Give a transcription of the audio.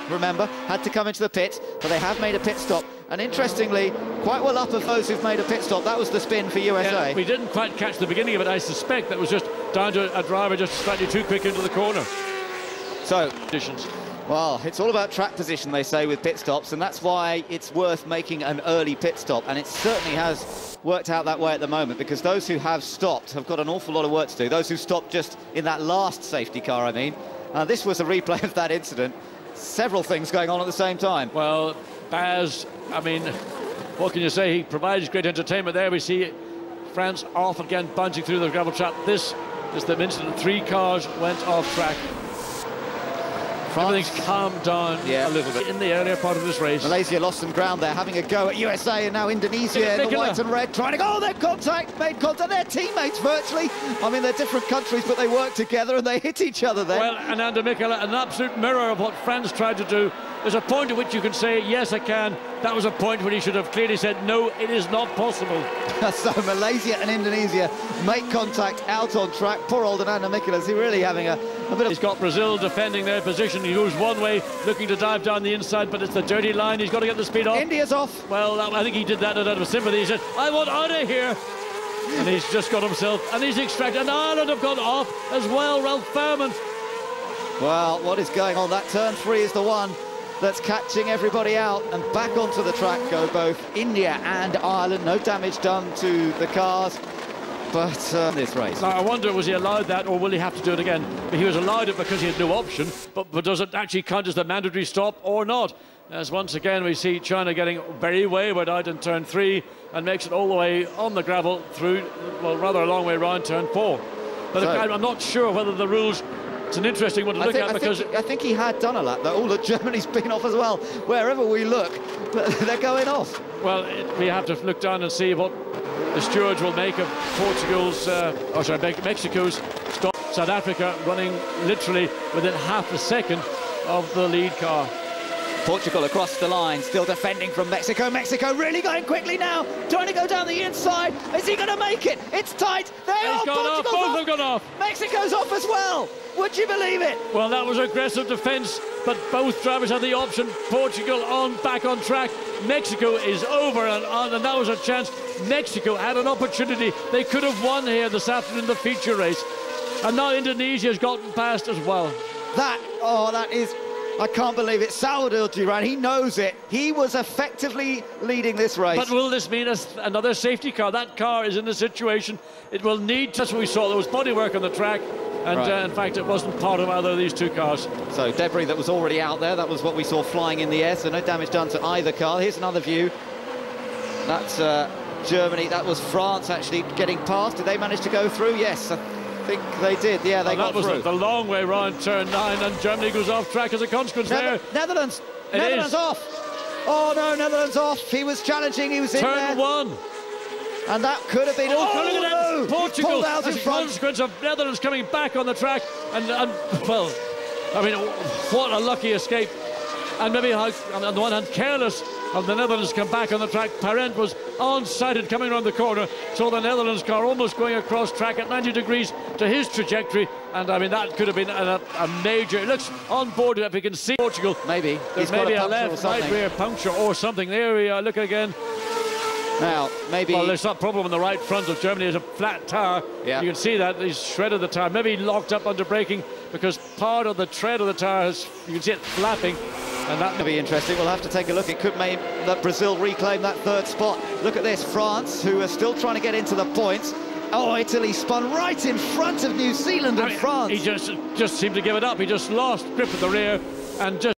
remember, had to come into the pit, but they have made a pit stop. And interestingly, quite well up of those who've made a pit stop. That was the spin for USA. Yeah, we didn't quite catch the beginning of it. I suspect that was just down to a driver just slightly too quick into the corner. So, Conditions. well, it's all about track position, they say, with pit stops, and that's why it's worth making an early pit stop. And it certainly has worked out that way at the moment, because those who have stopped have got an awful lot of work to do. Those who stopped just in that last safety car, I mean. This was a replay of that incident. Several things going on at the same time. Well, Baz, I mean, what can you say? He provides great entertainment there. We see France off again, bouncing through the gravel trap. This is the incident. 3 cars went off track. Everything's calmed down a little bit in the earlier part of this race. Malaysia lost some ground there, having a go at USA, and now Indonesia in the white and red, trying to go. Oh, they've made contact. They're teammates virtually. I mean, they're different countries, but they work together and they hit each other there. Well, Ananda Mikela, an absolute mirror of what France tried to do. There's a point at which you can say, yes, I can. That was a point when he should have clearly said, no, it is not possible. So Malaysia and Indonesia make contact out on track. Poor old Ananda Mikela, is he really having a bit of... He's got Brazil defending their position. He goes one way, looking to dive down the inside, but it's the dirty line. He's got to get the speed off. India's off. Well, I think he did that out of sympathy. He said, I want out of here. And he's just got himself, and he's extracted. And Ireland have gone off as well, Ralph Fairman. Well, what is going on? That turn 3 is the one that's catching everybody out, and back onto the track go both India and Ireland. No damage done to the cars, but this race. Now, I wonder, was he allowed that, or will he have to do it again? But he was allowed it because he had no option, but does it actually count as the mandatory stop or not? As once again we see China getting very wayward out in turn 3 and makes it all the way on the gravel through, well, rather a long way around turn 4. But so, I'm not sure whether the rules... It's an interesting one to look at, because... I think he had done a lap, though. All of Germany's been off as well. Wherever we look, they're going off. Well, we have to look down and see what the stewards will make of Mexico's stop. South Africa running literally within half a second of the lead car. Portugal across the line, still defending from Mexico. Mexico really going quickly now, trying to go down the inside. Is he going to make it? It's tight. They're off. Both have gone off. Mexico's off as well. Would you believe it? Well, that was aggressive defence, but both drivers had the option. Portugal back on track. Mexico is over and on, and that was a chance. Mexico had an opportunity. They could have won here this afternoon in the feature race. And now Indonesia's gotten past as well. That is... I can't believe it. Salvador Duran, he knows it. He was effectively leading this race. But will this mean another safety car? That car is in the situation. It will need... That's what we saw. There was bodywork on the track. And in fact, it wasn't part of either of these 2 cars. So debris that was already out there. That was what we saw flying in the air. So no damage done to either car. Here's another view. That's Germany. That was France actually getting past. Did they manage to go through? Yes, I think they did. Yeah, they got through. That was the long way round turn 9, and Germany goes off track as a consequence there. Netherlands off. Oh no, Netherlands off. He was challenging. He was in there. Turn 1. And that could have been... no! Portugal, out as a consequence of Netherlands coming back on the track. And well, I mean, what a lucky escape. And maybe, on the one hand, careless of the Netherlands come back on the track. Parent was on-sighted coming around the corner, so the Netherlands car almost going across track at 90 degrees to his trajectory. And I mean, that could have been a major... It looks on board, if we can see Portugal. Maybe. There's maybe a left, right rear puncture or something. There we are, look again. Now, maybe... Well, there's some problem on the right front of Germany. There's a flat tyre. Yeah. You can see that. He's shredded the tyre. Maybe locked up under braking because part of the tread of the tyre has... You can see it flapping. And that will be interesting. We'll have to take a look. It could mean that Brazil reclaim that 3rd spot. Look at this. France, who are still trying to get into the points. Oh, Italy spun right in front of New Zealand and France. He just seemed to give it up. He just lost grip at the rear and just...